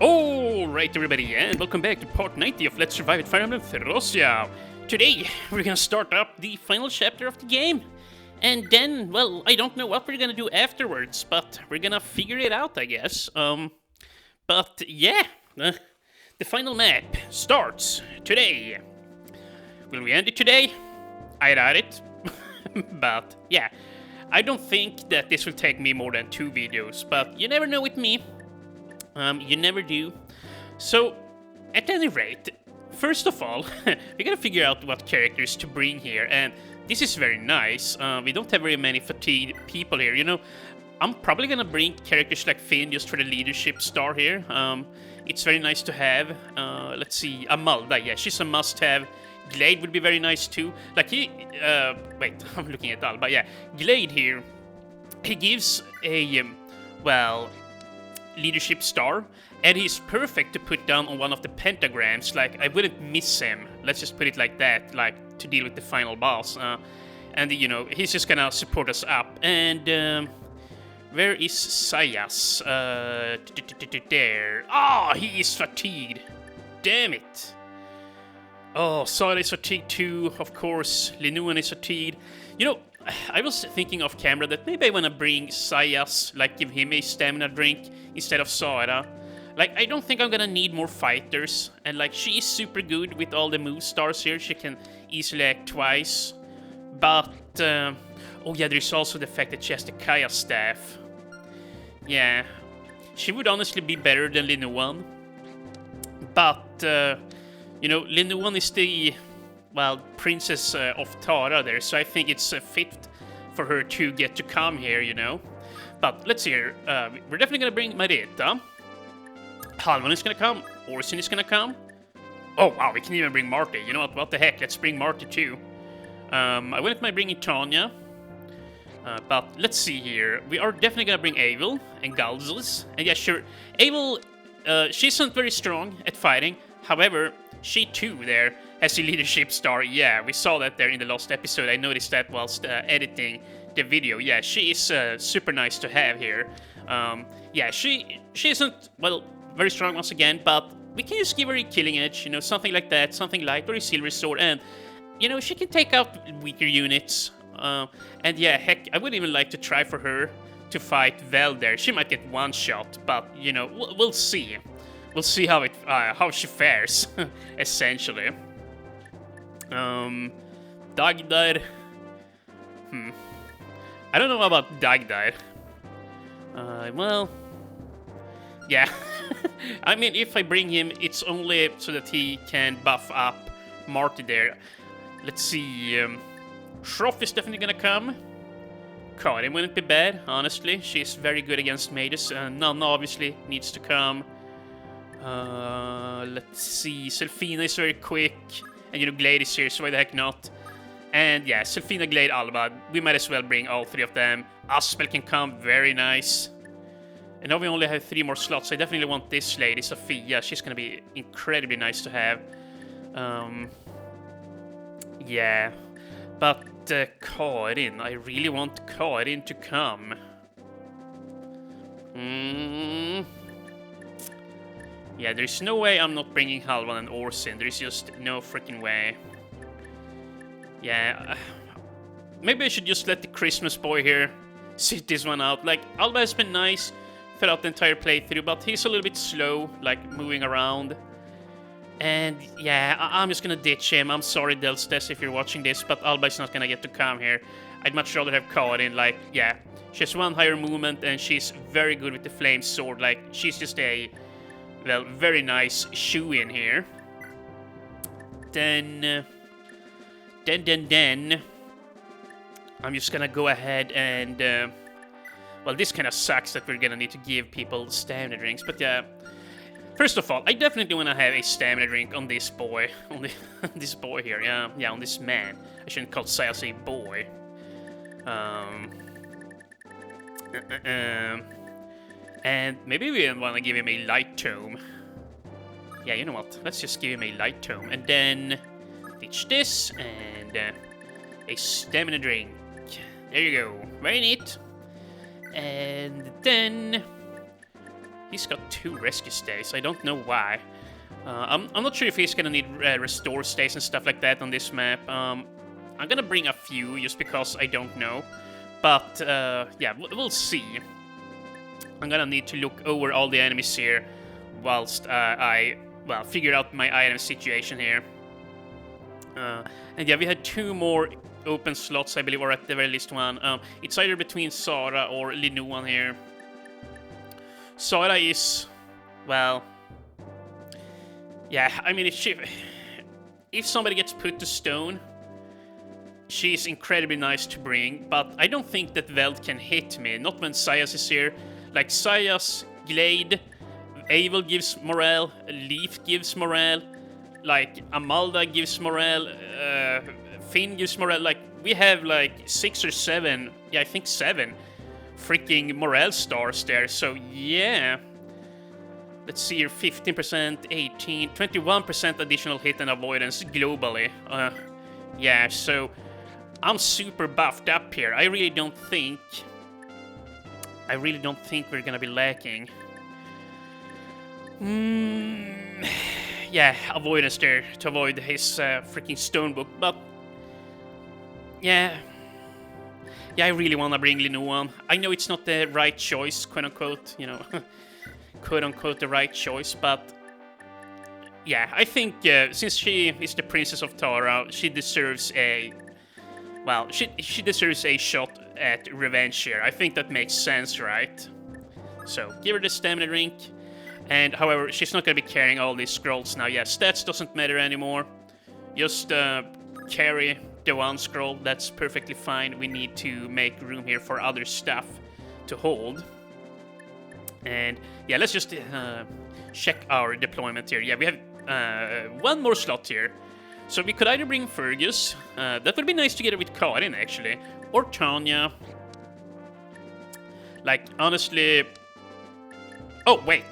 Alright everybody, and welcome back to part 90 of Let's Survive at Fire Emblem Fe Thracia. Today, we're gonna start up the final chapter of the game. And then, well, I don't know what we're gonna do afterwards, but we're gonna figure it out, I guess. But yeah, the final map starts today. Will we end it today? I doubt it. But yeah, I don't think that this will take me more than 2 videos, but you never know with me. You never do. So, at any rate, first of all, we gotta figure out what characters to bring here, and this is very nice. We don't have very many fatigued people here, you know. I'm probably gonna bring characters like Finn just for the leadership star here. It's very nice to have. Let's see, Amalda, yeah, she's a must-have. Glade would be very nice too. Like wait, I'm looking at Alba, yeah. Glade here, he gives a, well, leadership star, and he's perfect to put down on one of the pentagrams. Like, I wouldn't miss him, let's just put it like that, like, to deal with the final boss. And, you know, he's just gonna support us up. And, where is Sayas? There. Ah, he is fatigued. Damn it. Oh, Sara is fatigued too, of course. Linuan is fatigued. You know, I was thinking off camera that maybe I want to bring Sayas, like give him a stamina drink instead of Sara. Like, I don't think I'm gonna need more fighters, and like, she is super good with all the move stars here. She can easily act twice. But, oh yeah, there's also the fact that she has the Kaya staff. Yeah, she would honestly be better than Linuan. But, you know, Linuan is the, well, Princess of Tara there, so I think it's fit for her to get to come here, you know. But let's see here. We're definitely gonna bring Marita. Halvan is gonna come. Orson is gonna come. Oh wow, we can even bring Marty. You know what the heck? Let's bring Marty too. I wouldn't mind bringing Tanya. But let's see here. We are definitely gonna bring Avil and Galzus. And yeah, sure. Avil, she isn't very strong at fighting. However, she too there has a leadership star. Yeah, we saw that there in the last episode. I noticed that whilst editing the video. Yeah, she is super nice to have here. Yeah, she isn't, well, very strong once again, but we can just give her a killing edge, you know, something like that, something light, or a silver sword, and, you know, she can take out weaker units. And yeah, heck, I would even like to try for her to fight Vel there. She might get one shot, but, you know, we'll see. We'll see how she fares, essentially. Dagdar. I don't know about Dagdar. Well, yeah. I mean, if I bring him, it's only so that he can buff up Marty there. Let's see. Shroff is definitely gonna come. Karin wouldn't be bad, honestly. She's very good against mages. Nana obviously needs to come. Let's see. Selfina is very quick. And, you know, Glade is here, so why the heck not? And yeah, Selfina, Glade, Alba. We might as well bring all 3 of them. Aspel can come, very nice. And now we only have 3 more slots. I definitely want this lady, Sophia. She's gonna be incredibly nice to have. Yeah. But Karin, I really want Karin to come. Yeah, there's no way I'm not bringing Halvan and Orsin. There's just no freaking way. Yeah, maybe I should just let the Christmas boy here sit this one out. Like, Alba has been nice throughout the entire playthrough, but he's a little bit slow, like, moving around. And yeah, I'm just gonna ditch him. I'm sorry, Delstes, if you're watching this, but Alba is not gonna get to come here. I'd much rather have Karin. Like, yeah, she has 1 higher movement, and she's very good with the flame sword. Like, she's just a, well, very nice shoe-in here. Then, I'm just gonna go ahead and, well, this kind of sucks that we're gonna need to give people stamina drinks, but yeah. First of all, I definitely want to have a stamina drink on this boy. On this boy here, yeah, on this man. I shouldn't call Sayas a boy. And maybe we want to give him a light tome. Yeah, you know what? Let's just give him a light tome. And then ditch this, and a stamina drink. There you go. Very neat. And then He's got 2 rescue stays. I don't know why. I'm not sure if he's gonna need restore stays and stuff like that on this map. I'm gonna bring a few just because I don't know. But yeah, we'll see. I'm gonna need to look over all the enemies here whilst I figure out my item situation here. And yeah, we had 2 more open slots, I believe, or at the very least 1. It's either between Sara or Linuan here. Sara is, well, yeah, I mean, if somebody gets put to stone, she's incredibly nice to bring, but I don't think that Veld can hit me, not when Sayas is here. Like, Sayas, Glade, Abel gives morale, Leaf gives morale, like, Amalda gives morale, Finn gives morale. Like, we have like 6 or 7, yeah, I think 7 freaking morale stars there, so yeah. Let's see here, 15%, 18, 21% additional hit and avoidance globally. Yeah, so I'm super buffed up here. I really don't think we're gonna be lacking. Yeah, avoidance there to avoid his freaking stone book, but yeah, I really wanna bring Linuan. I know it's not the right choice, quote unquote, you know, quote unquote the right choice, but yeah, I think since she is the Princess of Tara, she deserves a, well, she deserves a shot at revenge here. I think that makes sense, right? So give her the stamina drink. And however, she's not gonna be carrying all these scrolls now. Yeah, stats doesn't matter anymore. Just carry the 1 scroll. That's perfectly fine. We need to make room here for other stuff to hold. And yeah, let's just check our deployment here. Yeah, we have 1 more slot here. So we could either bring Fergus, that would be nice together with Karin actually, or Tanya. Like, honestly... Oh, wait,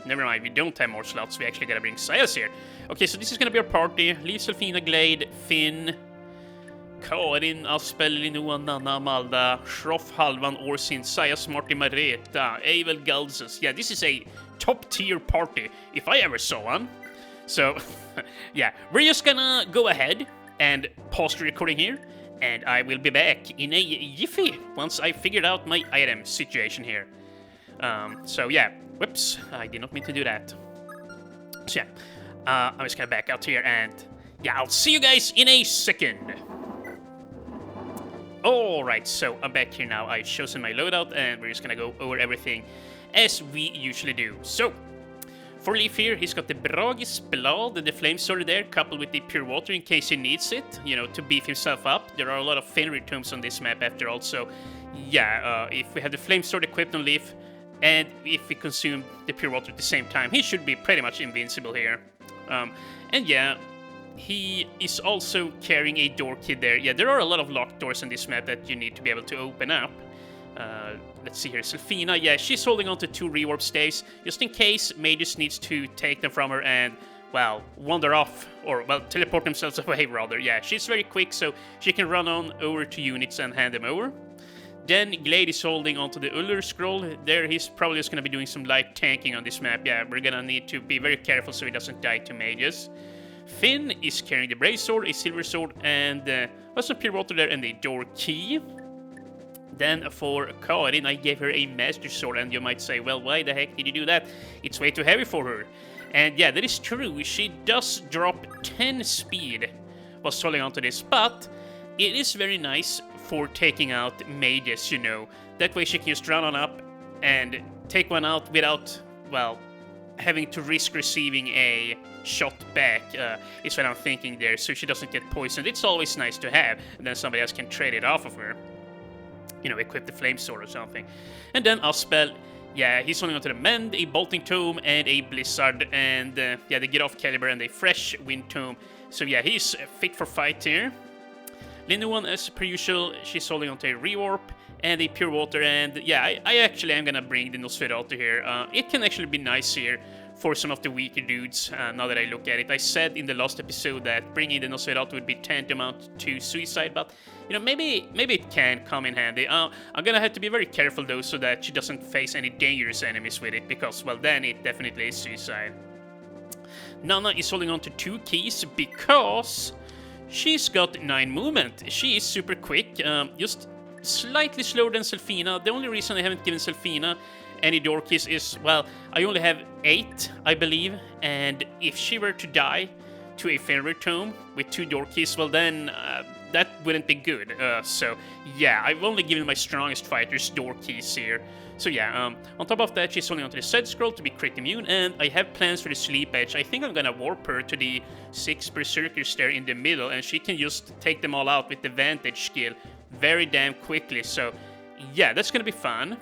never mind, we don't have more slots, we actually gotta bring Sayas here. Okay, so this is gonna be our party. Leaf, Selfina, Glade, Finn, Karin, Aspel, Linuan, Nanna, Amalda, Shroff, Halvan, Orsin, Sayas, Marty, Mareta, Abel, Galzus. Yeah, this is a top-tier party, if I ever saw one. So, yeah, we're just gonna go ahead and pause the recording here, and I will be back in a jiffy once I figured out my item situation here. So yeah, whoops, I did not mean to do that. So yeah, I'm just gonna back out here, and yeah, I'll see you guys in a second. Alright, so I'm back here now. I've chosen my loadout, and we're just gonna go over everything as we usually do. So, for Leaf here, he's got the Bragis Blad, the flame sword there, coupled with the pure water in case he needs it, you know, to beef himself up. There are a lot of Fenrir tombs on this map after all, so yeah, if we have the flame sword equipped on Leaf, and if we consume the pure water at the same time, he should be pretty much invincible here. And yeah, he is also carrying a door key there. Yeah, there are a lot of locked doors on this map that you need to be able to open up. Let's see here, Selfina, yeah, she's holding on to 2 rewarp stays, just in case Magus needs to take them from her and, well, wander off, or, well, teleport themselves away, rather. Yeah, she's very quick, so she can run on over to units and hand them over. Then Glade is holding onto the Uller scroll. There, he's probably just gonna be doing some light tanking on this map. Yeah, we're gonna need to be very careful so he doesn't die to mages. Finn is carrying the Brave Sword, a Silver Sword, and some pure water there, and a door key. Then for Karin, I gave her a Master Sword, and you might say, well, why the heck did you do that? It's way too heavy for her. And yeah, that is true. She does drop 10 speed while holding onto this, but it is very nice for taking out mages, you know. That way she can just run on up and take one out without, well, having to risk receiving a shot back, is what I'm thinking there, so she doesn't get poisoned. It's always nice to have, and then somebody else can trade it off of her. You know, equip the flame sword or something. And then Aspel, yeah, he's holding onto the Mend, a Bolting Tome, and a Blizzard, and yeah, they get off Caliber and a Fresh Wind Tome. So yeah, he's fit for fight here. Linuan, as per usual, she's holding onto a Rewarp and a Pure Water, and yeah, I actually am gonna bring the Nosferatu here. It can actually be nice here for some of the weaker dudes, now that I look at it. I said in the last episode that bringing the loadout would be tantamount to suicide, but, you know, maybe it can come in handy. I'm gonna have to be very careful, though, so that she doesn't face any dangerous enemies with it, because, well, then it definitely is suicide. Nana is holding on to 2 keys because she's got 9 movement. She is super quick, just slightly slower than Selfina. The only reason I haven't given Selfina any door keys is, well, I only have 8, I believe, and if she were to die to a Fenrir Tome with 2 door keys, well then, that wouldn't be good. So, yeah, I've only given my strongest fighters door keys here. So yeah, on top of that, she's holding onto the side scroll to be crit immune, and I have plans for the sleep edge. I think I'm gonna warp her to the 6 berserkers there in the middle, and she can just take them all out with the vantage skill very damn quickly. So, yeah, that's gonna be fun.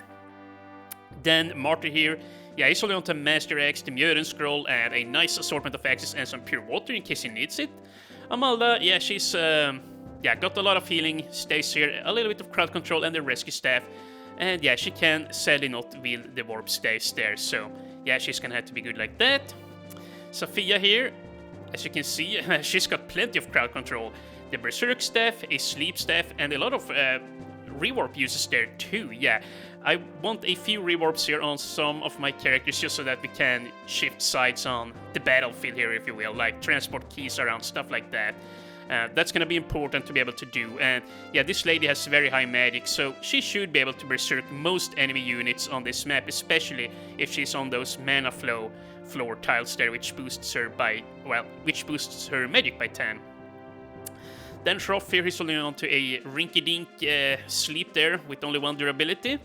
Then Martyr here, yeah, he's holding on to Master Axe, the Mjöden Scroll, and a nice assortment of axes and some pure water in case he needs it. Amalda, yeah, she's, yeah, got a lot of healing, stays here, a little bit of crowd control and the rescue staff. And yeah, she can sadly not wield the warp staves there, so yeah, she's gonna have to be good like that. Sophia here, as you can see, she's got plenty of crowd control. The Berserk staff, a sleep staff, and a lot of rewarp uses there too, yeah. I want a few rewarps here on some of my characters just so that we can shift sides on the battlefield here, if you will, like transport keys around, stuff like that. That's gonna be important to be able to do, and yeah, this lady has very high magic, so she should be able to berserk most enemy units on this map, especially if she's on those mana flow floor tiles there, which boosts her by, well, which boosts her magic by 10. Then Shroff here, he's holding on to a rinky-dink sleep there with only 1 durability.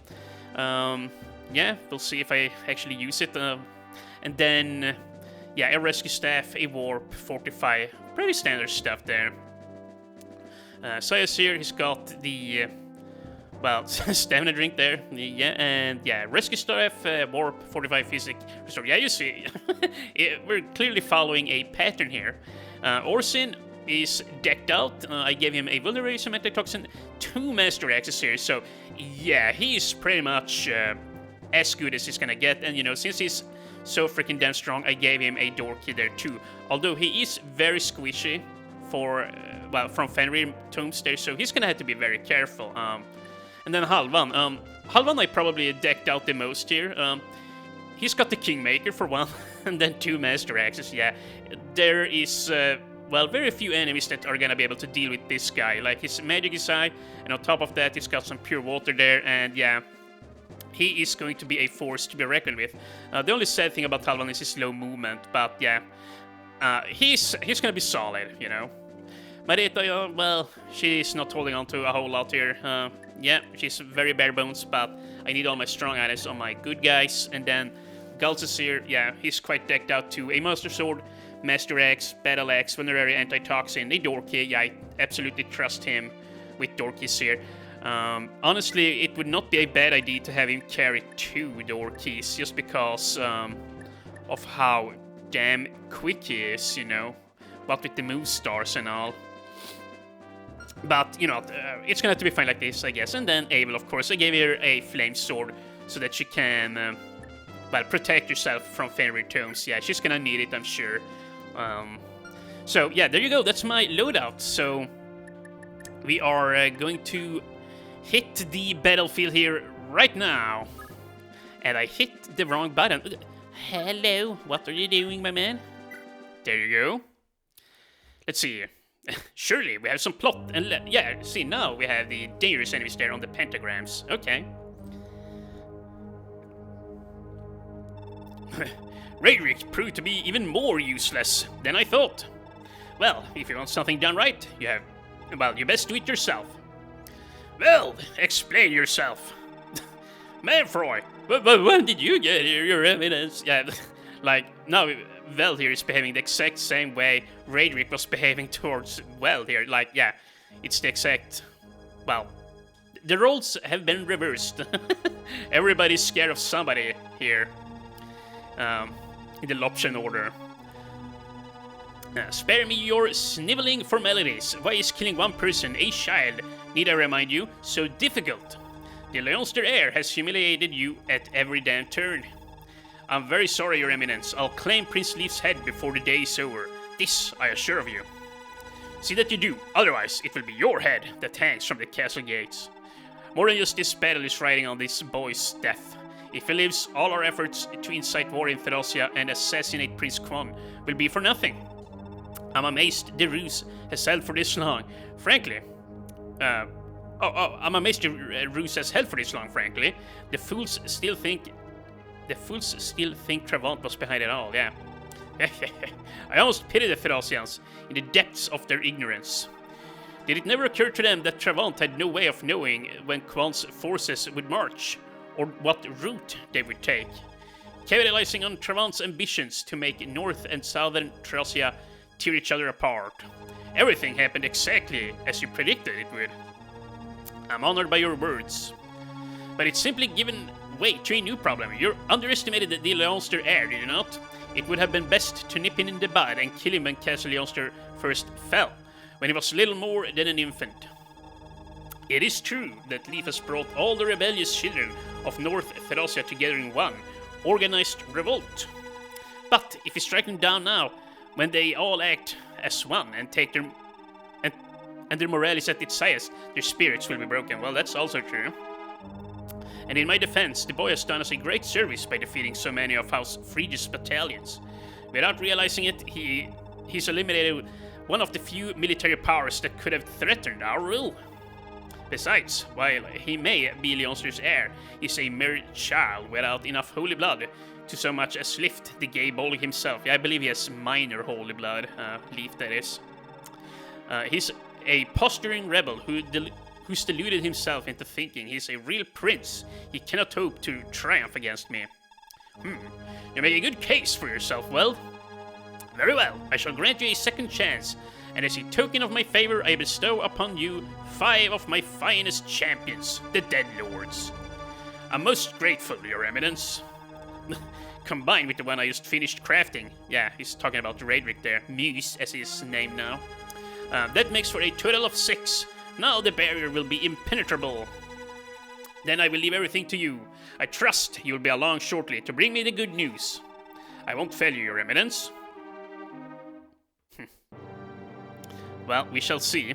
Yeah, we'll see if I actually use it. And then, yeah, a rescue staff, a warp, fortify, pretty standard stuff there. Sayas here, he's got the, well, stamina drink there, yeah, and yeah, rescue staff, warp, fortify, physic, restore. Yeah, you see, we're clearly following a pattern here. Orsin is decked out. I gave him a vulnerability, antitoxin, 2 master axes here, so yeah, he's pretty much as good as he's gonna get, and you know, since he's so freaking damn strong, I gave him a door key there too. Although he is very squishy for, well, from Fenrir Tomes there, so he's gonna have to be very careful. And then Halvan. Halvan I probably decked out the most here. He's got the Kingmaker for 1, and then 2 master axes, yeah. There is, well, very few enemies that are gonna be able to deal with this guy. Like, his magic is high, and on top of that, he's got some pure water there, and yeah, he is going to be a force to be reckoned with. The only sad thing about Halvan is his low movement, but yeah, he's gonna be solid, you know. Mareta, well, she's not holding on to a whole lot here. Yeah, she's very bare bones, but I need all my strong items on my good guys. And then Galsus here, yeah, he's quite decked out too. A Master Sword, Master Axe, Battle Axe, Vulnerary Antitoxin, a Dorky. Yeah, I absolutely trust him with Dorkies here. Honestly, it would not be a bad idea to have him carry 2 door keys, just because of how damn quick he is, you know, what with the move stars and all. But, you know, it's gonna have to be fine like this, I guess. And then Abel, of course, I gave her a flame sword so that she can, well, protect herself from Fenrir Tomes. Yeah, she's gonna need it, I'm sure. So, yeah, there you go, that's my loadout. So, we are going to hit the battlefield here right now. And I hit the wrong button. Hello, what are you doing, my man? There you go. Let's see. Surely we have some plot and yeah, see, now we have the dangerous enemies there on the pentagrams. Okay. Raedric proved to be even more useless than I thought. Well, if you want something done right, you best do it yourself. Well, explain yourself. Manfroy, when did you get here? Your evidence? Yeah, like, now Vel here is behaving the exact same way Raedric was behaving towards Vel here. Like, yeah, it's the exact, well, the roles have been reversed. Everybody's scared of somebody here. In the Loption order. Spare me your sniveling formalities. Why is killing 1 person, a child, need I remind you, so difficult? The Leonster heir has humiliated you at every damn turn. I'm very sorry, Your Eminence. I'll claim Prince Leaf's head before the day is over. This I assure of you. See that you do, otherwise it will be your head that hangs from the castle gates. More than just this battle is riding on this boy's death. If he lives, all our efforts to incite war in Thracia and assassinate Prince Quan will be for nothing. I'm amazed the ruse has held for this long. Frankly, I'm amazed the ruse has held for this long. Frankly, the fools still think Travant was behind it all. Yeah. I almost pity the Thracians in the depths of their ignorance. Did it never occur to them that Travant had no way of knowing when Quan's forces would march, or what route they would take? Capitalizing on Travant's ambitions to make North and Southern Thracia tear each other apart. Everything happened exactly as you predicted it would. I'm honored by your words. But it's simply given way to a new problem. You underestimated the Leonster heir, did you not? It would have been best to nip him in the bud and kill him when Castle Leonster first fell, when he was little more than an infant. It is true that Leaf has brought all the rebellious children of North Thracia together in one organized revolt. But if we strike them down now, when they all act as one and take their and their morale is at its highest, their spirits will be broken. Well, that's also true. And in my defense, the boy has done us a great service by defeating so many of House Phrygia's battalions. Without realizing it, he's eliminated one of the few military powers that could have threatened our rule. Besides, while he may be Leonster's heir, he's a mere child without enough holy blood to so much as lift the gay bully himself. Yeah, I believe he has minor holy blood, Leaf that is. He's a posturing rebel who's deluded himself into thinking he's a real prince. He cannot hope to triumph against me. You make a good case for yourself, well? Very well, I shall grant you a second chance, and as a token of my favor, I bestow upon you 5 of my finest champions, the Dead Lords. I'm most grateful, Your Eminence. Combined with the one I just finished crafting. Yeah, he's talking about Raedric there. Muse, as his name now. That makes for a total of 6. Now the barrier will be impenetrable. Then I will leave everything to you. I trust you'll be along shortly to bring me the good news. I won't fail you, Your Eminence. Well, we shall see.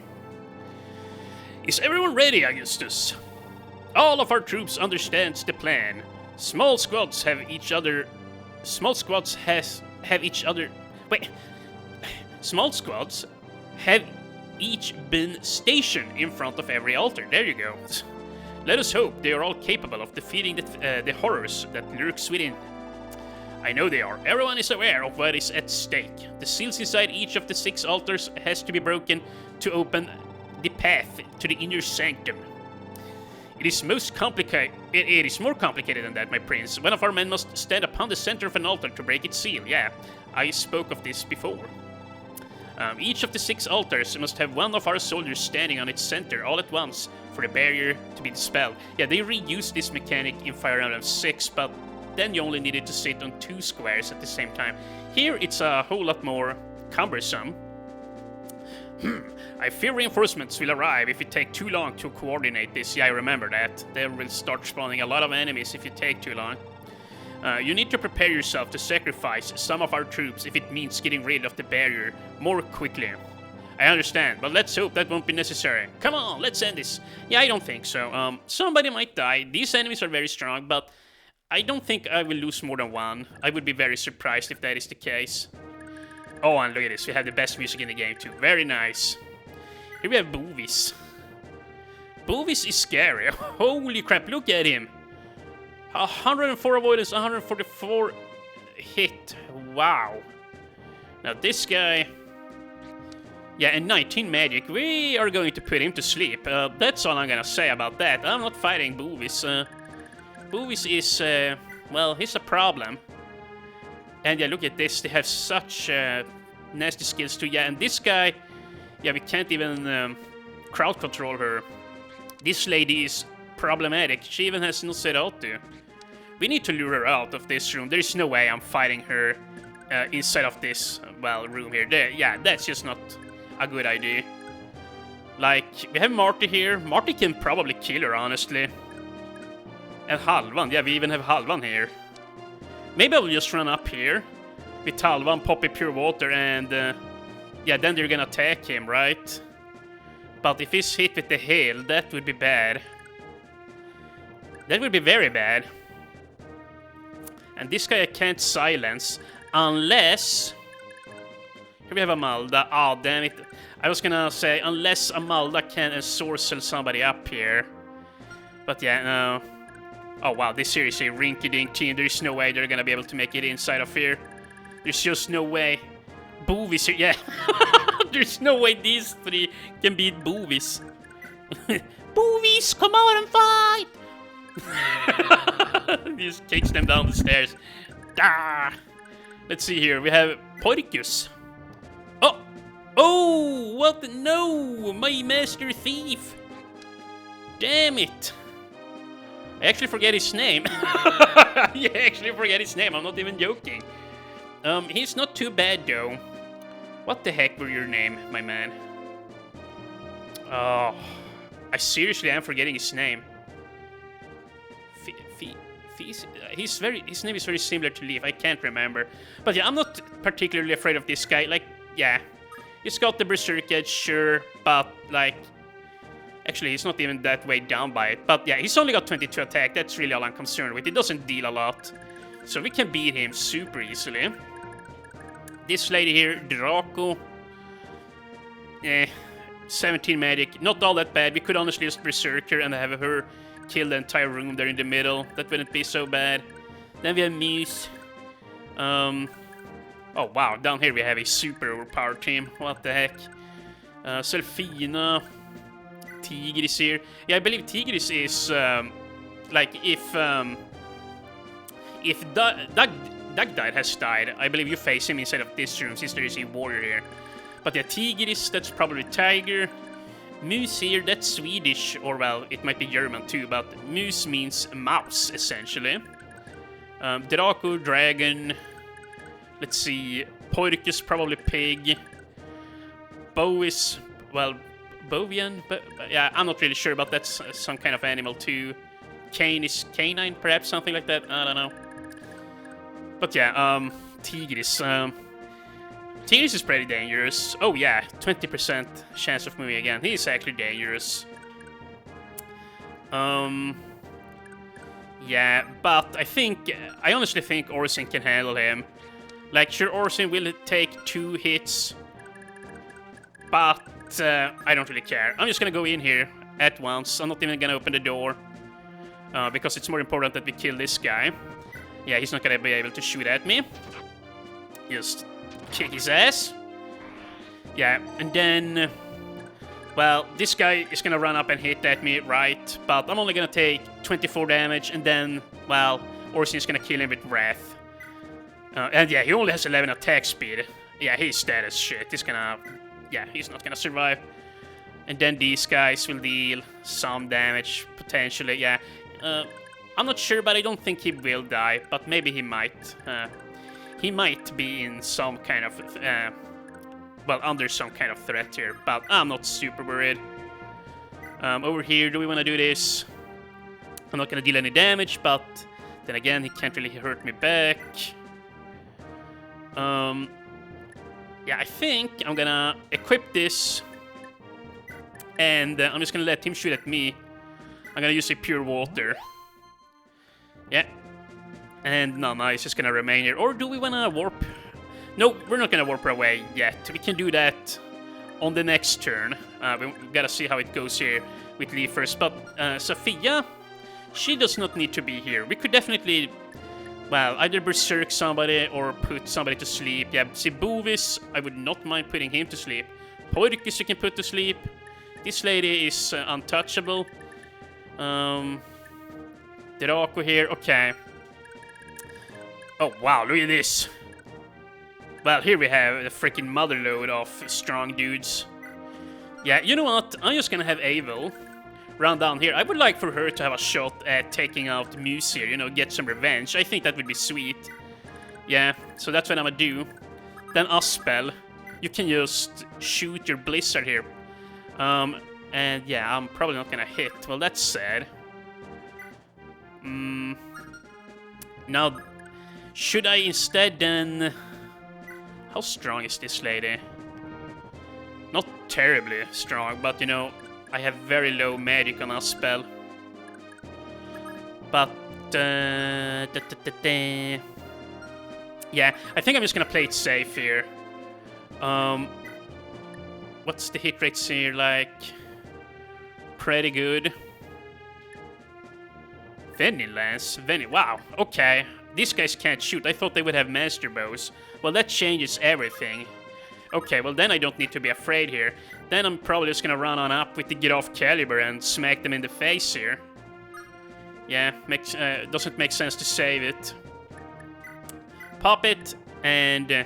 Is everyone ready, Augustus? All of our troops understands the plan. Small squads have each other. Small squads have each been stationed in front of every altar. There you go. Let us hope they are all capable of defeating the horrors that lurks within. I know they are. Everyone is aware of what is at stake. The seals inside each of the 6 altars has to be broken to open the path to the inner sanctum. It is more complicated than that, my prince. One of our men must stand upon the center of an altar to break its seal. Yeah, I spoke of this before. Each of the 6 altars must have one of our soldiers standing on its center all at once for the barrier to be dispelled. Yeah, they reused this mechanic in Fire Emblem 6, but then you only needed to sit on 2 squares at the same time. Here it's a whole lot more cumbersome. I fear reinforcements will arrive if it takes too long to coordinate this. Yeah, I remember that. They will start spawning a lot of enemies if you take too long. You need to prepare yourself to sacrifice some of our troops if it means getting rid of the barrier more quickly. I understand, but let's hope that won't be necessary. Come on, let's end this. Yeah, I don't think so. Somebody might die. These enemies are very strong, but I don't think I will lose more than one. I would be very surprised if that is the case. Oh, and look at this. We have the best music in the game, too. Very nice. Here we have Bovis. Bovis is scary. Holy crap, look at him. 104 avoidance, 144 hit. Wow. Now this guy... Yeah, and 19 magic. We are going to put him to sleep. That's all I'm gonna say about that. I'm not fighting Bovis. Bovis is... well, he's a problem. And yeah, look at this. They have such nasty skills too. Yeah, and this guy... Yeah, we can't even crowd control her. This lady is problematic. She even has no Seratu. We need to lure her out of this room. There is no way I'm fighting her inside of this, well, room here. Yeah, that's just not a good idea. Like, we have Marty here. Marty can probably kill her, honestly. And Halvan. Yeah, we even have Halvan here. Maybe I'll just run up here with Talvan, pop a pure water, and yeah, then they're gonna attack him, right? But if he's hit with the hail, that would be bad. That would be very bad. And this guy I can't silence unless... Here we have Amalda. Oh, damn it. I was gonna say, unless Amalda can ensorcel somebody up here. But yeah, no. Oh wow, this seriously rinky-dink team. There's no way they're gonna be able to make it inside of here. There's just no way. Boovies here, yeah. There's no way these three can beat Boovies. Boovies, come out and fight! He just kicks them down the stairs. Ah! Let's see here. We have Poricus. Oh! Oh! What? No! My master thief! Damn it! I actually forget his name. Yeah, I actually forget his name. I'm not even joking. He's not too bad though. What the heck were your name, my man? Oh, I seriously am forgetting his name. His name is very similar to Leaf. I can't remember. But yeah, I'm not particularly afraid of this guy. Like, yeah, he's got the Berserk Edge, sure, but like, actually, he's not even that way down by it. But yeah, he's only got 22 attack. That's really all I'm concerned with. He doesn't deal a lot, so we can beat him super easily. This lady here, Draco. 17 magic, not all that bad. We could honestly just Berserker and have her kill the entire room there in the middle. That wouldn't be so bad. Then we have Muse. Oh wow, down here we have a super overpowered team. What the heck? Selfina. Tigris here. Yeah, I believe Tigris is like if Dugdide has died, I believe you face him inside of this room since there is a warrior here. But yeah, Tigris, that's probably Tiger. Moose here, that's Swedish, or well, it might be German too, but Moose means mouse, essentially. Draco, dragon. Let's see, Porcus, probably pig. Bow is, well, Bovian, but yeah, I'm not really sure, but that's some kind of animal too. Cane is canine, perhaps, something like that, I don't know. But yeah, Tigris, Tigris is pretty dangerous. Oh yeah, 20% chance of moving again. He is actually dangerous. Yeah, but I honestly think Orsin can handle him. Like, sure, Orsin will take 2 hits, but I don't really care. I'm just gonna go in here at once. I'm not even gonna open the door, because it's more important that we kill this guy. Yeah, he's not gonna be able to shoot at me. Just kick his ass. Yeah, and then, well, this guy is gonna run up and hit at me, right? But I'm only gonna take 24 damage, and then, well, Orsin is gonna kill him with Wrath. And yeah, he only has 11 attack speed. Yeah, he's dead as shit. He's gonna, yeah, he's not gonna survive. And then these guys will deal some damage, potentially, yeah. I'm not sure, but I don't think he will die, but maybe he might. He might be in some kind of, well, under some kind of threat here, but I'm not super worried. Over here, do we want to do this? I'm not going to deal any damage, but then again, he can't really hurt me back. Yeah, I think I'm going to equip this, and I'm just going to let him shoot at me. I'm going to use a pure water. Yeah. And no, he's just gonna remain here. Or do we wanna warp? No, we're not gonna warp away yet. We can do that on the next turn. We gotta see how it goes here with Lee first. But Sophia, she does not need to be here. We could definitely, well, either berserk somebody or put somebody to sleep. Yeah, see, Bovis, I would not mind putting him to sleep. Porcus you can put to sleep. This lady is untouchable. Draco here, okay. Oh wow, look at this. Well, here we have the freaking motherload of strong dudes. Yeah, you know what? I'm just gonna have Avil run down here. I would like for her to have a shot at taking out Muse here, you know, get some revenge. I think that would be sweet. Yeah, so that's what I'm gonna do. Then Aspel, you can just shoot your Blizzard here. And yeah, I'm probably not gonna hit. Well, that's sad. Now, Should I instead then... How strong is this lady? Not terribly strong, but you know, I have very low magic on our spell. But, yeah, I think I'm just gonna play it safe here. What's the hit rates here like? Pretty good. Lance. Wow, okay. These guys can't shoot. I thought they would have master bows. Well, that changes everything. Okay, well then I don't need to be afraid here. Then I'm probably just gonna run on up with the get off caliber and smack them in the face here. Yeah, doesn't make sense to save it. Pop it, and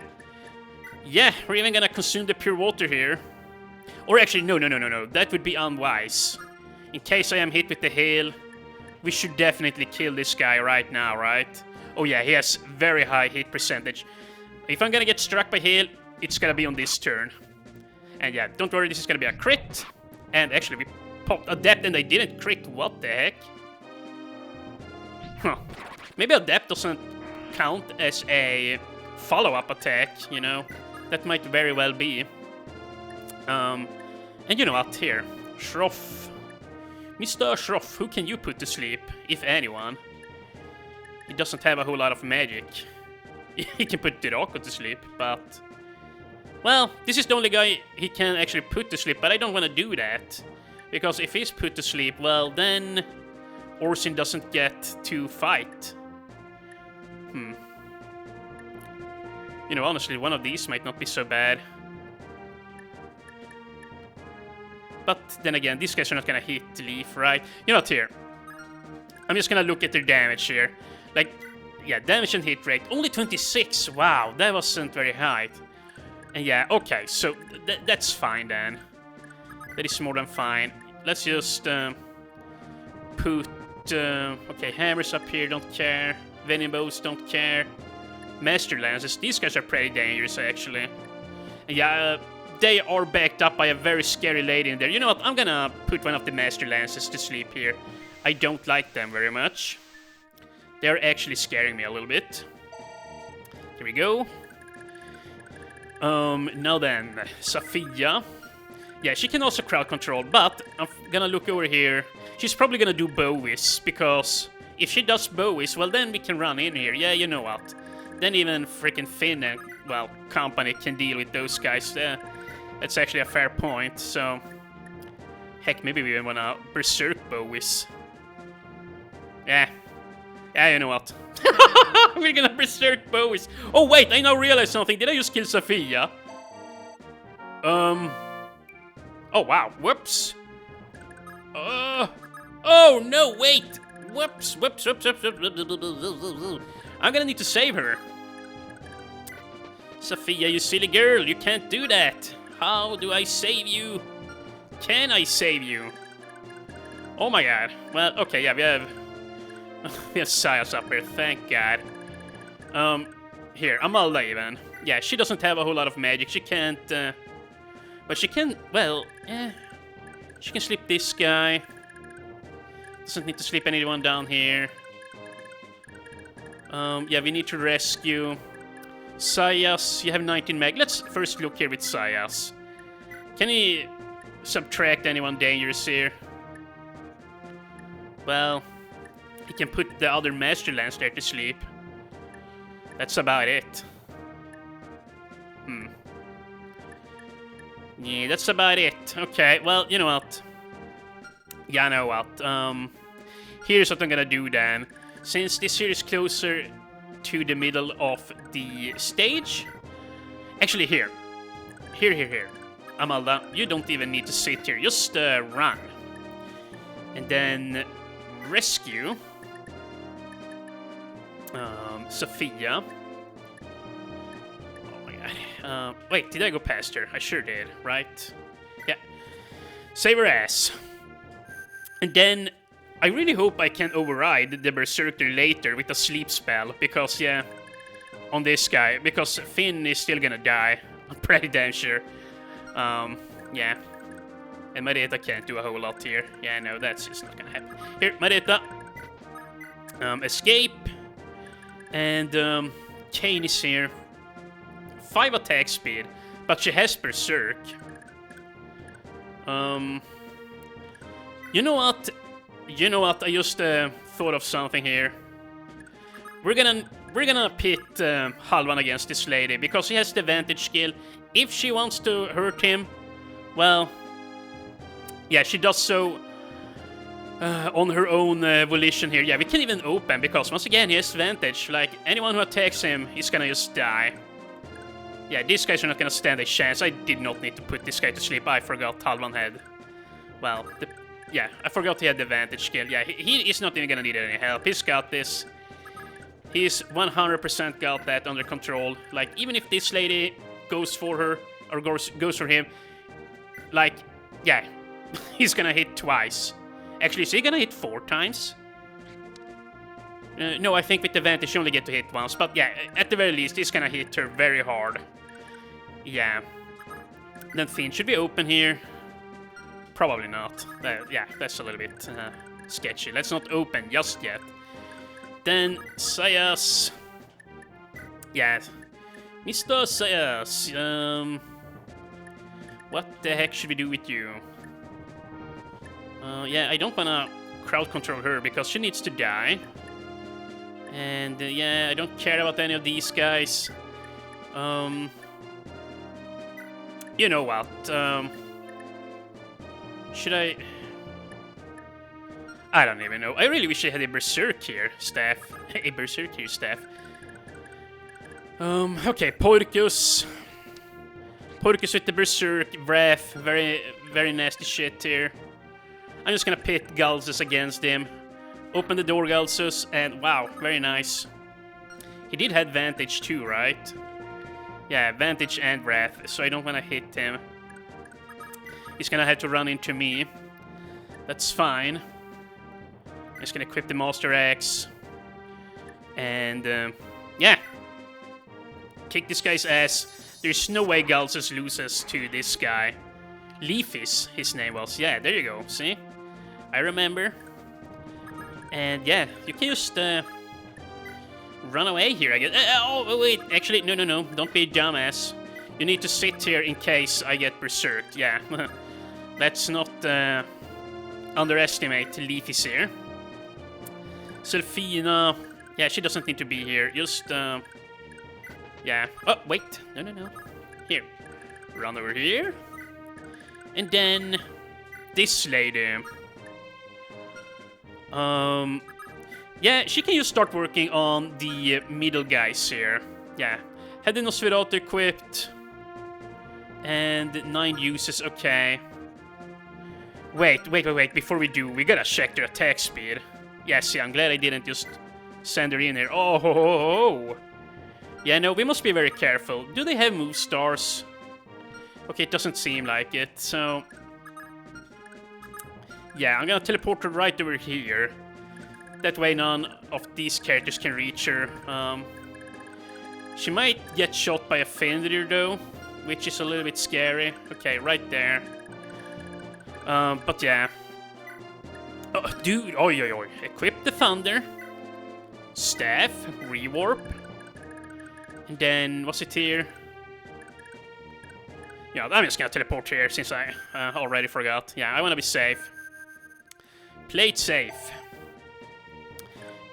yeah, we're even gonna consume the pure water here. Or actually, no, that would be unwise. In case I am hit with the hail, we should definitely kill this guy right now, right? Oh yeah, he has very high hit percentage. If I'm gonna get struck by hail, it's gonna be on this turn. And yeah, don't worry, this is gonna be a crit. And actually, we popped Adept and I didn't crit. What the heck? Huh. Maybe Adept doesn't count as a follow-up attack, you know? That might very well be. And you know what? Here. Shroff. Mr. Shroff, who can you put to sleep, if anyone? He doesn't have a whole lot of magic. He can put Draco to sleep, but... Well, this is the only guy he can actually put to sleep, but I don't want to do that. Because if he's put to sleep, well, then... Orsin doesn't get to fight. You know, honestly, one of these might not be so bad. But then again, these guys are not gonna hit Leaf, right? You know what, here. I'm just gonna look at their damage here. Like, yeah, damage and hit rate. Only 26, wow, that wasn't very high. And yeah, okay, so that's fine then. That is more than fine. Let's just put... okay, hammers up here, don't care. Venom bows, don't care. Master lances, these guys are pretty dangerous actually. And yeah, they are backed up by a very scary lady in there. You know what, I'm gonna put one of the Master lances to sleep here. I don't like them very much. They're actually scaring me a little bit. Here we go. Now then, Sophia. Yeah, she can also crowd control, but I'm gonna look over here. She's probably gonna do Bowies, because if she does Bowies, well then we can run in here. Yeah, you know what. Then even freaking Finn and, well, company can deal with those guys. That's actually a fair point, so... Heck, maybe we even wanna Berserk Bowies. Yeah, you know what. We're gonna Berserk Bowies. Oh wait, I now realize something. Did I just kill Sophia? Oh wow, whoops. Oh no, wait. Whoops. I'm gonna need to save her. Sophia, you silly girl, you can't do that. How do I save you? Can I save you? Oh my god. Well, okay, yeah, we have Sias up here, thank god. Here, Amalda even. Yeah, she doesn't have a whole lot of magic. She can't, but she can, well, she can sleep this guy. Doesn't need to sleep anyone down here. Yeah, we need to rescue Sias. You have 19 mag. Let's first look here with Sias. Can he subtract anyone dangerous here? Well, he can put the other Master Lance there to sleep. That's about it. Yeah, that's about it. Okay, well, you know what? Yeah, I know what. Here's what I'm gonna do then. Since this here is closer to the middle of the stage... Actually, here. Here. Amalda, you don't even need to sit here. Just run. And then rescue Sophia. Oh my god. Wait, did I go past her? I sure did, right? Yeah. Save her ass. And then I really hope I can override the Berserker later with a sleep spell, because yeah, on this guy, because Finn is still gonna die. I'm pretty damn sure. Yeah. And Marita can't do a whole lot here. Yeah, no, that's just not gonna happen. Here, Marita. Escape. And Kane is here. 5 attack speed, but she has Berserk. You know what? I just thought of something here. We're gonna pit Halvan against this lady because she has the advantage skill. If she wants to hurt him, well, yeah, she does so on her own volition here. Yeah, we can even open because once again he has advantage. Like anyone who attacks him is gonna just die. Yeah, these guys are not gonna stand a chance. I did not need to put this guy to sleep. I forgot Halvan had. Well, yeah, I forgot he had the advantage skill. Yeah, he is not even gonna need any help. He's got this. He's 100% got that under control. Like, even if this lady goes for her, or goes for him, like, yeah, he's gonna hit twice. Actually, is he gonna hit 4 times? No, I think with advantage you only get to hit once. But yeah, at the very least, he's gonna hit her very hard. Yeah. Then Finn, should we open here? Probably not. Yeah, that's a little bit sketchy. Let's not open just yet. Then Sayas. Yeah. Mr. Sayas. What the heck should we do with you? Yeah, I don't wanna crowd control her because she needs to die. And yeah, I don't care about any of these guys. You know what? Should I don't even know. I really wish I had a Berserker staff. A Berserker staff. Okay, Porcus. Porcus with the Berserk, Wrath. Very, very nasty shit here. I'm just gonna pit Galsus against him. Open the door, Galsus, and wow, very nice. He did have advantage too, right? Yeah, advantage and Wrath, so I don't wanna hit him. He's gonna have to run into me. That's fine. I'm just gonna equip the Master Axe. And, yeah. Kick this guy's ass. There's no way Galsus loses to this guy. Leafis, his name was. Yeah, there you go, see? I remember. And yeah, you can just, run away here, I guess. Oh, wait, actually, no. Don't be a dumbass. You need to sit here in case I get berserked, yeah. Let's not underestimate Leafis here. Selfina, yeah, she doesn't need to be here. Just, yeah. Oh, wait, no. Here, run over here. And then this lady. Yeah, she can just start working on the middle guys here. Yeah, had the Nosferatu equipped. And 9 uses, okay. Wait, before we do, we gotta check their attack speed. Yes, yeah, I'm glad I didn't just send her in here. Oh. Yeah, no, we must be very careful. Do they have move stars? Okay, it doesn't seem like it, so... Yeah, I'm gonna teleport her right over here. That way none of these characters can reach her. She might get shot by a Fenrir though, which is a little bit scary. Okay, right there. But yeah. Oh, dude, oi. Equip the Thunder. Staff, Rewarp. And then, what's it here? Yeah, I'm just gonna teleport here since I already forgot. Yeah, I wanna be safe. Play it safe.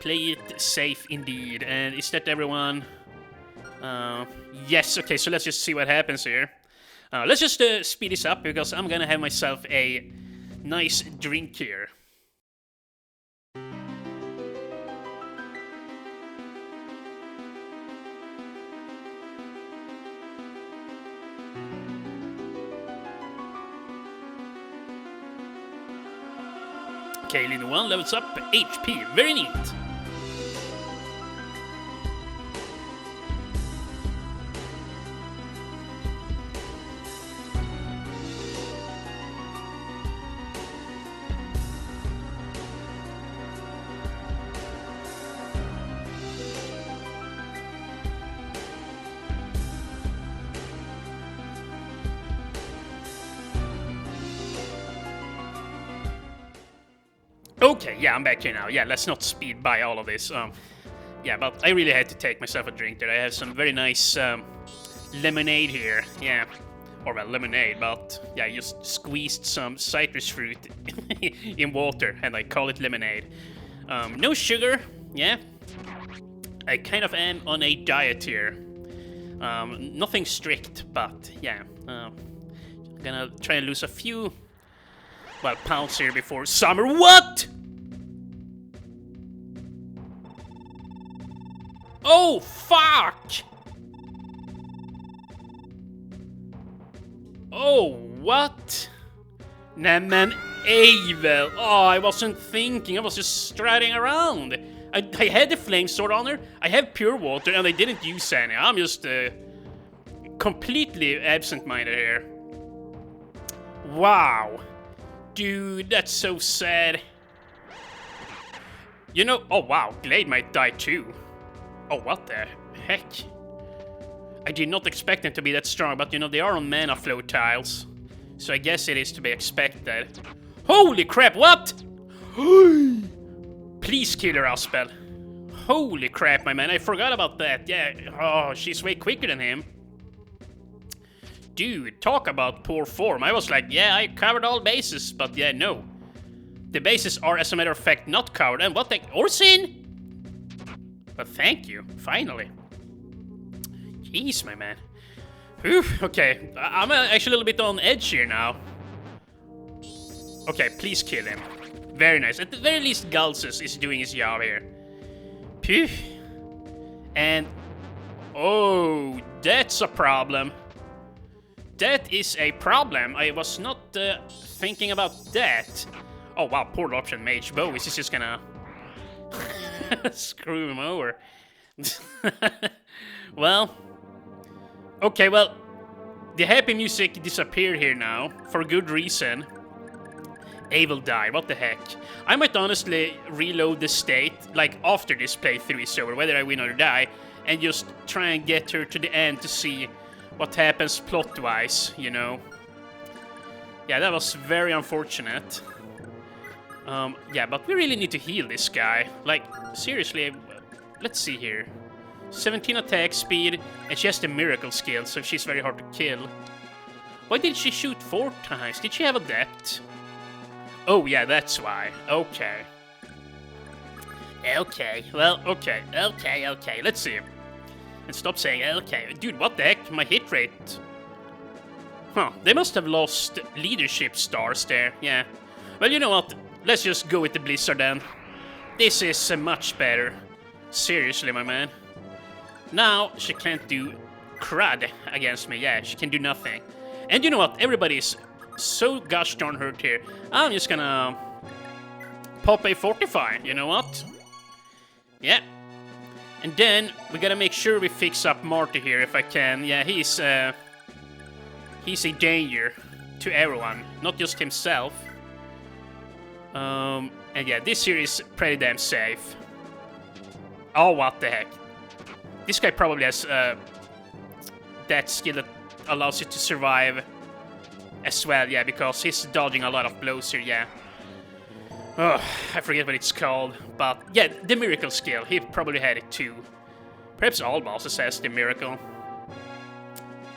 Play it safe indeed. And is that everyone? Yes, okay, so let's just see what happens here. Let's just speed this up because I'm gonna have myself a nice drink here. Okay, Leader 1 levels up HP. Very neat. Okay, yeah, I'm back here now. Yeah, let's not speed by all of this. Yeah, but I really had to take myself a drink there. I have some very nice lemonade here. Yeah. Or well, lemonade, but yeah, I just squeezed some citrus fruit in water and I call it lemonade. No sugar, yeah. I kind of am on a diet here. Nothing strict, but yeah. I'm gonna try and lose a few, well, pounds here before summer. What? Oh, fuck! Oh, what? Nämen evil. Oh, I wasn't thinking. I was just striding around. I had the flame sword on her. I have pure water, and I didn't use any. I'm just completely absent-minded here. Wow. Dude, that's so sad. You know, oh wow, Glade might die too. Oh, what the heck? I did not expect them to be that strong, but you know, they are on mana flow tiles. So I guess it is to be expected. Holy crap, what? Please kill her, Aspel. Holy crap, my man, I forgot about that. Yeah, oh, she's way quicker than him. Dude, talk about poor form. I was like, yeah, I covered all bases, but yeah, no. The bases are, as a matter of fact, not covered. And what the... Orsin? But thank you, finally. Jeez, my man. Whew, okay, I'm actually a little bit on edge here now. Okay, please kill him. Very nice. At the very least, Galsus is doing his job here. Phew. And... oh, that's a problem. That is a problem. I was not thinking about that. Oh, wow, poor option, Mage Bow. Is this just gonna... screw him over? Well... okay, well, the happy music disappeared here now, for good reason. Abel died, what the heck. I might honestly reload the state, like after this playthrough is over, whether I win or die, and just try and get her to the end to see what happens plot-wise, you know. Yeah, that was very unfortunate. Yeah, but we really need to heal this guy. Like, seriously, let's see here. 17 attack speed, and she has the miracle skill, so she's very hard to kill. Why did she shoot 4 times? Did she have a depth? Oh yeah, that's why. Okay. Okay, well, okay, let's see. And stop saying okay. Dude, what the heck? My hit rate... huh, they must have lost leadership stars there, yeah. Well, you know what? Let's just go with the Blizzard then. This is much better. Seriously, my man. Now, she can't do crud against me. Yeah, she can do nothing. And you know what? Everybody's so gosh darn hurt here. I'm just gonna pop a Fortify. You know what? Yeah. And then we gotta make sure we fix up Marty here if I can. Yeah, he's a danger to everyone, not just himself. And yeah, this here is pretty damn safe. Oh, what the heck. This guy probably has that skill that allows you to survive as well, yeah, because he's dodging a lot of blows here, yeah. Oh, I forget what it's called, but yeah, the miracle skill, he probably had it too. Perhaps all bosses has the miracle.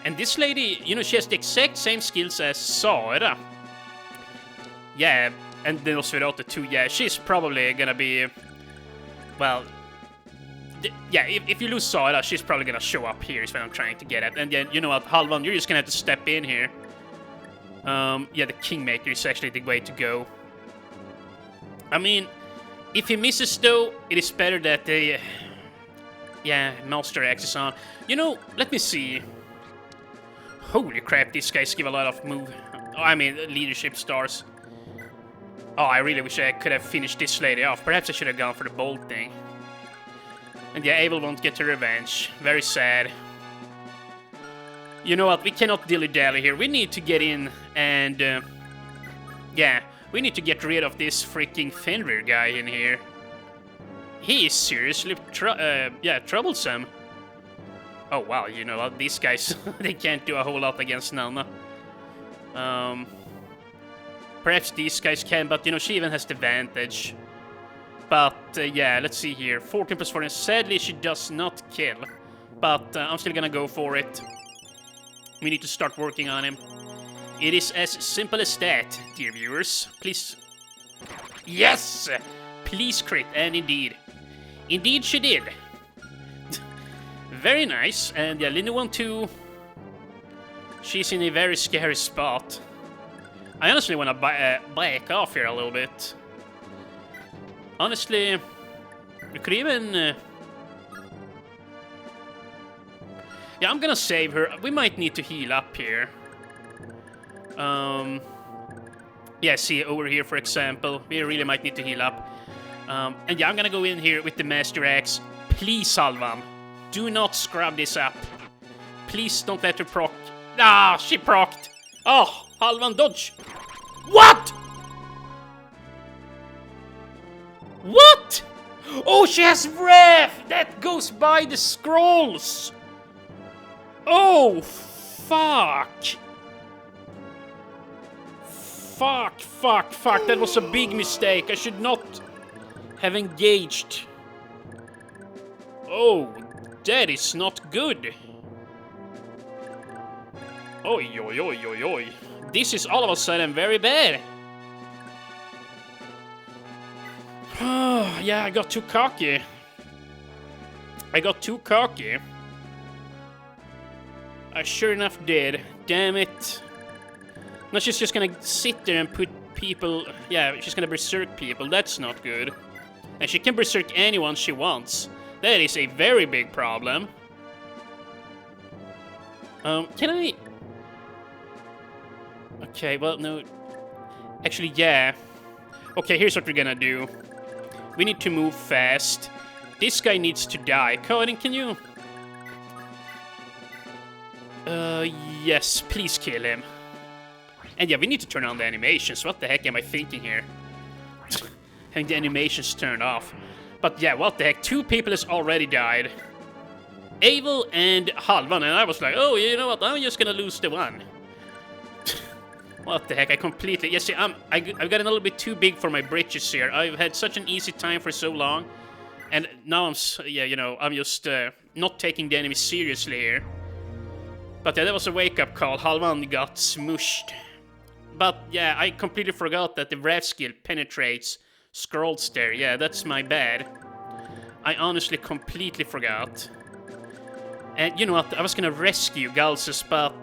And this lady, you know, she has the exact same skills as Sara. Yeah, and then Nosferatu too, yeah, she's probably gonna be, well... yeah, if you lose Sara, she's probably gonna show up here, is what I'm trying to get at. And then, you know what, Halvan, you're just gonna have to step in here. Yeah, the Kingmaker is actually the way to go. I mean, if he misses though, it is better that they... yeah, Master Axe is on. You know, let me see. Holy crap, these guys give a lot of move... oh, I mean, leadership stars. Oh, I really wish I could have finished this lady off. Perhaps I should have gone for the bolt thing. And yeah, Abel won't get her revenge. Very sad. You know what, we cannot dilly-dally here. We need to get in and... yeah, we need to get rid of this freaking Fenrir guy in here. He is seriously troublesome. Oh wow, you know what, these guys, they can't do a whole lot against Nana. Perhaps these guys can, but you know, she even has the advantage. But, yeah, let's see here. 14 plus 14. Sadly, she does not kill. But I'm still gonna go for it. We need to start working on him. It is as simple as that, dear viewers. Please. Yes! Please crit, and indeed. Indeed she did. Very nice. And yeah, Linda 1-2. She's in a very scary spot. I honestly want to back off here a little bit. Honestly, we could even... yeah, I'm gonna save her. We might need to heal up here. Yeah, see, over here, for example. We really might need to heal up. And yeah, I'm gonna go in here with the Master Axe. Please, Halvan, do not scrub this up. Please don't let her proc. Ah, she procced. Oh, Halvan, dodge. What? What? Oh, she has breath. That goes by the scrolls. Oh, fuck. Fuck. That was a big mistake. I should not have engaged. Oh, that is not good. Oi. This is all of a sudden very bad. Yeah, I got too cocky. I sure enough did. Damn it. Now she's just gonna sit there and put people... yeah, she's gonna berserk people. That's not good. And she can berserk anyone she wants. That is a very big problem. Can I... okay, well, no... actually, yeah. Okay, here's what we're gonna do. We need to move fast. This guy needs to die. Coden, can you... yes, please kill him. And yeah, we need to turn on the animations. What the heck am I thinking here? Having the animations turned off. But yeah, what the heck? 2 people has already died. Abel and Halvan, and I was like, oh, you know what? I'm just gonna lose the one. What the heck? I completely... yes, see, I've gotten a little bit too big for my britches here. I've had such an easy time for so long. And now I'm... yeah, you know, I'm just not taking the enemy seriously here. But yeah, that was a wake-up call. Halvan got smooshed. But yeah, I completely forgot that the wrath skill penetrates scrolls there. Yeah, that's my bad. I honestly completely forgot. And you know what? I was gonna rescue Galsus, but...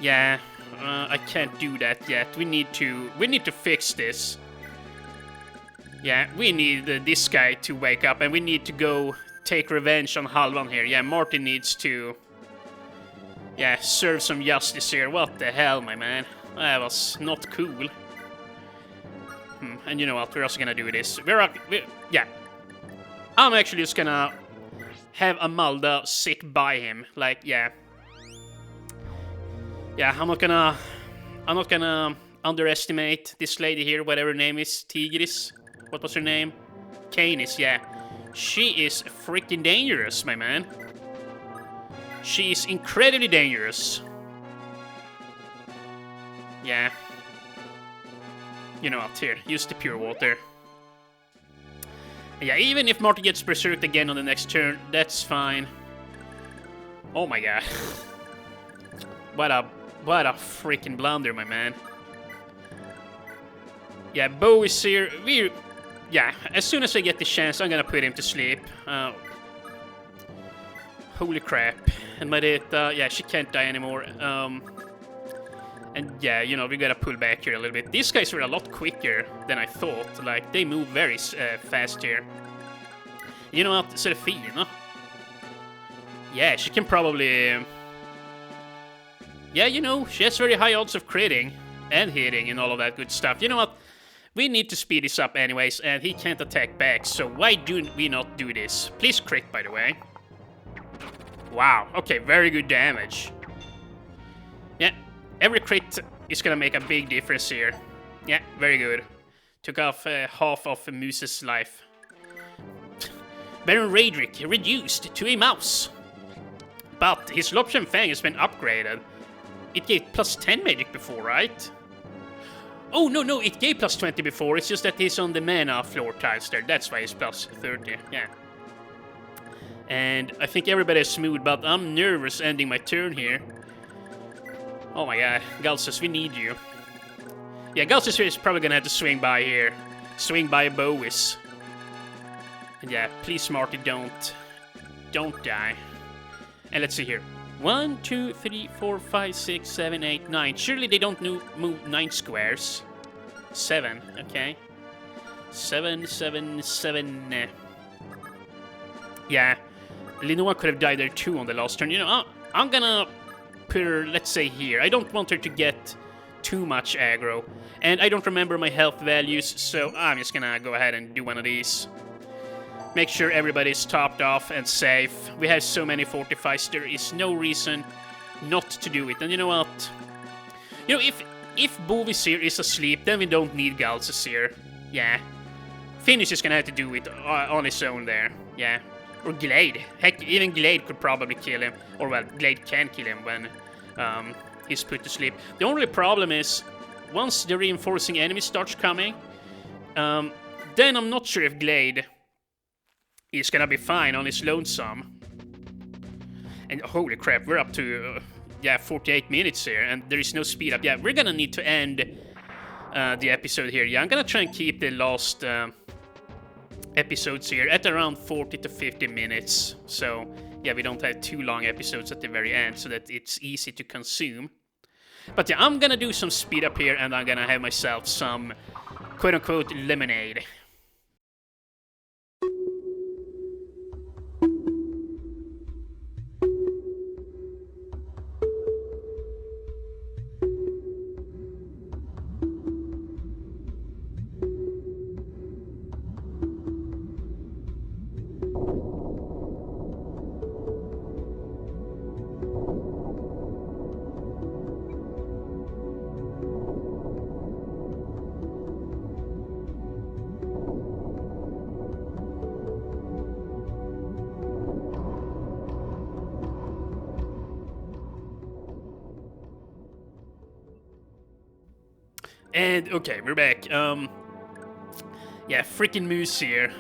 yeah, I can't do that yet. We need to fix this. Yeah, we need this guy to wake up, and we need to go take revenge on Halvan here. Yeah, Martin needs to... yeah, serve some justice here. What the hell, my man? That was not cool. And you know what? We're also gonna do this. Yeah. I'm actually just gonna have Amalda sit by him. Like, yeah. Yeah, I'm not gonna underestimate this lady here, whatever her name is. Tigris. What was her name? Canis, yeah. She is freaking dangerous, my man. She is incredibly dangerous. Yeah. You know what, here, use the pure water. Yeah, even if Marty gets berserked again on the next turn, that's fine. Oh my god. What a freaking blunder, my man. Yeah, Bo is here. Yeah, as soon as I get the chance, I'm gonna put him to sleep. Holy crap. And Marita, yeah, she can't die anymore. And yeah, you know, we gotta pull back here a little bit. These guys were a lot quicker than I thought. Like, they move very fast here. You know what, Serafina? Yeah, she can probably... yeah, you know, she has very high odds of critting and hitting and all of that good stuff. You know what? We need to speed this up anyways, and he can't attack back, so why do we not do this? Please crit, by the way. Wow, okay, very good damage. Yeah, every crit is gonna make a big difference here. Yeah, very good. Took off half of Moose's life. Baron Raedric reduced to a mouse. But his Loption Fang has been upgraded. It gave plus 10 magic before, right? Oh, no, it gave plus 20 before. It's just that he's on the mana floor tiles there. That's why it's plus 30, yeah. And I think everybody is smooth, but I'm nervous ending my turn here. Oh my god, Galsus, we need you. Yeah, Galsus is probably gonna have to swing by here. Swing by Bois. And yeah, please, Smarty, don't die. And let's see here. 1, 2, 3, 4, 5, 6, 7, 8, 9. Surely they don't move 9 squares. 7, okay. 7, 7, 7. Yeah, Linoa could have died there too on the last turn. You know, I'm gonna put her, let's say, here. I don't want her to get too much aggro. And I don't remember my health values, so I'm just gonna go ahead and do one of these. Make sure everybody's topped off and safe. We have so many fortifies, there is no reason not to do it. And you know what? You know, if Bovisir is asleep, then we don't need Galsasir. Yeah. Finnish is gonna have to do it on his own there. Yeah. Or Glade. Heck, even Glade could probably kill him. Or, well, Glade can kill him when he's put to sleep. The only problem is, once the reinforcing enemy starts coming, then I'm not sure if Glade is gonna be fine on his lonesome. And holy crap, we're up to, yeah, 48 minutes here, and there is no speed up. Yeah, we're gonna need to end the episode here. Yeah, I'm gonna try and keep the last episodes here at around 40 to 50 minutes. So, yeah, we don't have too long episodes at the very end, so that it's easy to consume. But yeah, I'm gonna do some speed up here, and I'm gonna have myself some quote-unquote lemonade. And, okay, we're back. Yeah, freaking Moose here.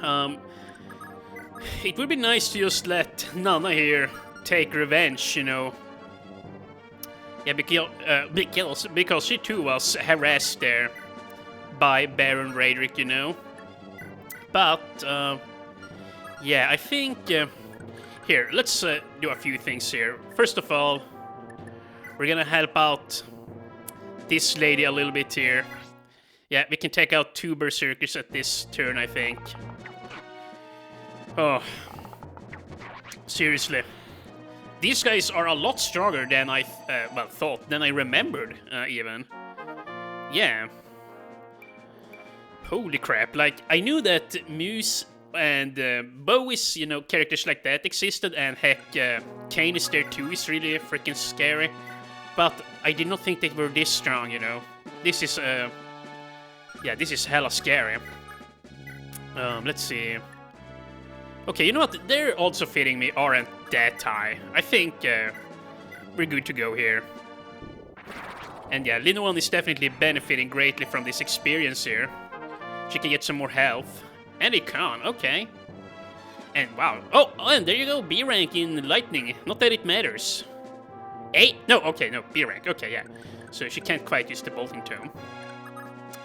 It would be nice to just let Nana here take revenge, you know. Yeah, because she too was harassed there by Baron Raedric, you know. But, yeah, I think... here, let's do a few things here. First of all, we're gonna help out this lady a little bit here. Yeah, we can take out 2 berserkers at this turn, I think. Oh. Seriously. These guys are a lot stronger than I, thought, than I remembered, even. Yeah. Holy crap, like, I knew that Muse and Bois, you know, characters like that existed, and heck, Kane is there too, is really freaking scary. But I did not think they were this strong, you know. This is, yeah, this is hella scary. Let's see. Okay, you know what? They're also fitting me aren't that high. I think we're good to go here. And yeah, Linoan is definitely benefiting greatly from this experience here. She can get some more health. And he can, okay. And wow. Oh, and there you go, B rank in Lightning. Not that it matters. 8? No, okay, no, B rank, okay, yeah. So she can't quite use the bolting tome.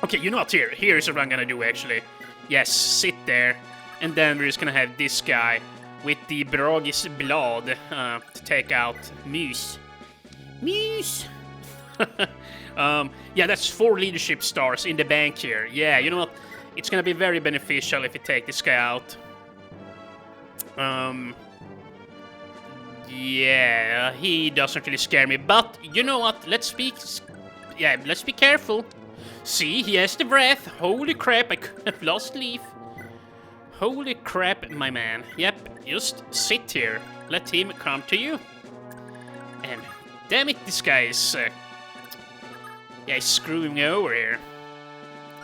Okay, you know what, here's what I'm gonna do, actually. Yes, sit there, and then we're just gonna have this guy with the Bragis Blood to take out Muse. Muse! Yeah, that's 4 leadership stars in the bank here. Yeah, you know what, it's gonna be very beneficial if you take this guy out. Yeah, he doesn't really scare me, but you know what? Let's be careful. See, he has the breath. Holy crap, I could have lost Leaf. Holy crap, my man. Yep, just sit here. Let him come to you. And damn it, this guy is, yeah, he's screwing me over here.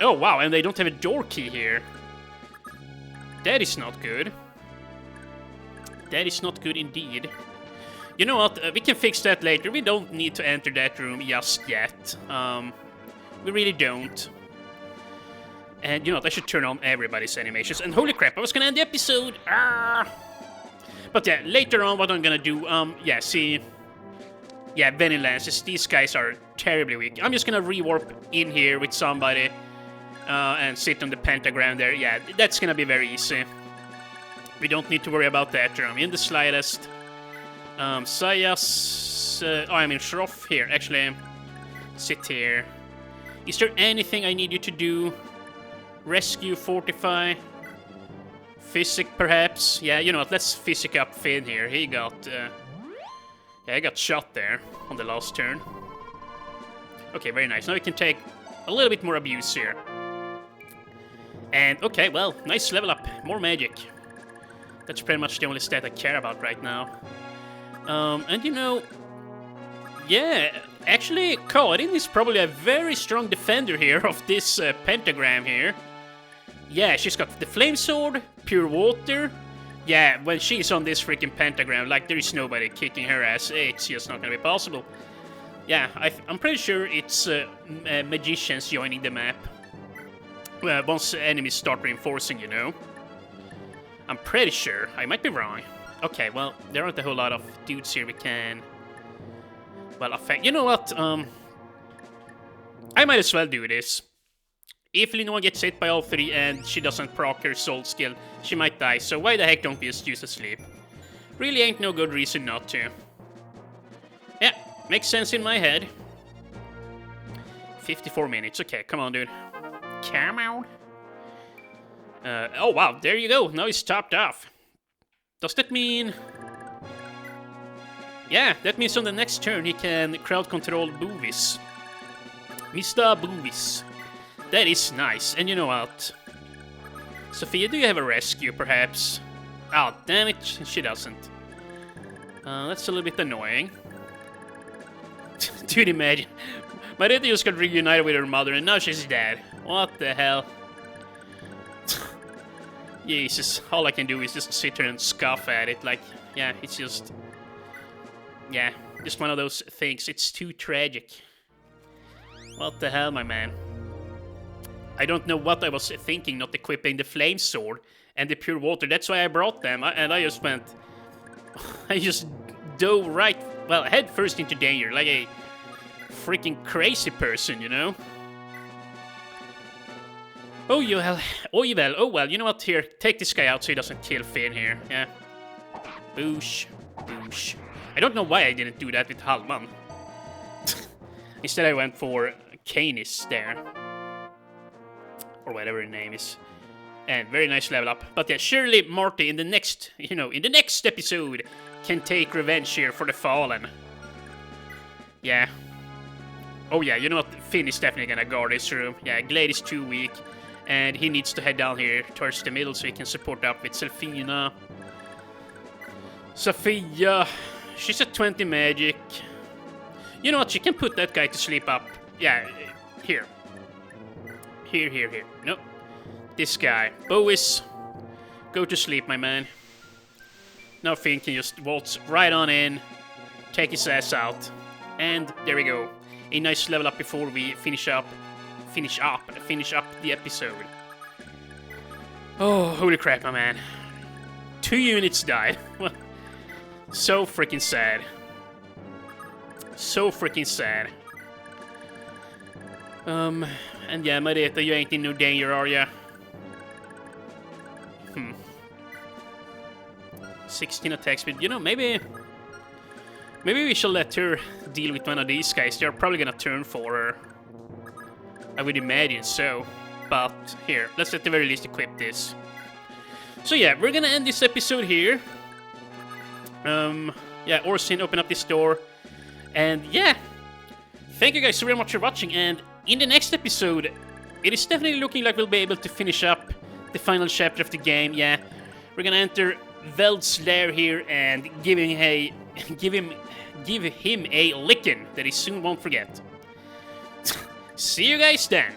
Oh, wow, and they don't have a door key here. That is not good. That is not good indeed. You know what, we can fix that later. We don't need to enter that room just yet. We really don't. And you know what, I should turn on everybody's animations. And holy crap, I was gonna end the episode! Ah! But yeah, later on what I'm gonna do, yeah, see... Yeah, Venom Lances, these guys are terribly weak. I'm just gonna rewarp in here with somebody and sit on the pentagram there. Yeah, that's gonna be very easy. We don't need to worry about that in the slightest. Sayas... I mean Shroff here, actually. Sit here. Is there anything I need you to do? Rescue, fortify, physic perhaps. Yeah, you know what? Let's physic up Finn here. He got, yeah, he got shot there on the last turn. Okay, very nice. Now we can take a little bit more abuse here. And okay, well, nice level up. More magic. That's pretty much the only stat I care about right now. And you know, yeah, actually, Karin is probably a very strong defender here of this pentagram here. Yeah, she's got the Flame Sword, Pure Water. Yeah, when she's on this freaking pentagram, like, there is nobody kicking her ass. It's just not gonna be possible. Yeah, I'm pretty sure it's magicians joining the map. Once enemies start reinforcing, you know. I'm pretty sure. I might be wrong. Okay, well, there aren't a whole lot of dudes here we can... Well, affect... You know what? I might as well do this. If Linoa gets hit by all three and she doesn't proc her soul skill, she might die, so why the heck don't we just use a sleep? Really ain't no good reason not to. Yeah, makes sense in my head. 54 minutes, okay, come on, dude. Come on. Oh wow, there you go, now he's topped off. Does that mean... Yeah, that means on the next turn he can crowd control Boovies. Mr. Boovies. That is nice, and you know what? Sophia, do you have a rescue, perhaps? Oh, damn it, she doesn't. That's a little bit annoying. Dude, imagine. Marita just got reunited with her mother, and now she's dead. What the hell? Jesus, all I can do is just sit here and scoff at it, like, yeah, it's just... Yeah, just one of those things, it's too tragic. What the hell, my man? I don't know what I was thinking, not equipping the Flame Sword and the Pure Water. That's why I brought them, and I just went... I just dove right, well, head first into danger, like a freaking crazy person, you know? Oh, well, you know what, here, take this guy out so he doesn't kill Finn here, yeah. Boosh, boosh. I don't know why I didn't do that with Halman. Instead I went for Canis there. Or whatever her name is. And very nice level up. But yeah, surely Marty in the next, you know, in the next episode can take revenge here for the Fallen. Yeah. Oh yeah, you know what? Finn is definitely gonna guard this room. Yeah, Glade is too weak. And he needs to head down here towards the middle so he can support up with Selfina. Sophia. She's at 20 magic. You know what? She can put that guy to sleep up. Yeah, here. Here. Nope. This guy. Bois. Go to sleep, my man. Now Finn can just waltz right on in. Take his ass out. And there we go. A nice level up before we finish up the episode. Oh, holy crap, my man. 2 units died. So freaking sad. So freaking sad. And yeah, Marita, you ain't in no danger, are ya? 16 attack speed. You know, maybe we shall let her deal with one of these guys. They're probably gonna turn for her. I would imagine so. But here, let's at the very least equip this. So yeah, we're gonna end this episode here. Yeah, Orsin, open up this door. And yeah, thank you guys so very much for watching. And in the next episode, it is definitely looking like we'll be able to finish up the final chapter of the game. Yeah, we're gonna enter Veld's lair here and give him a licking that he soon won't forget. See you guys then.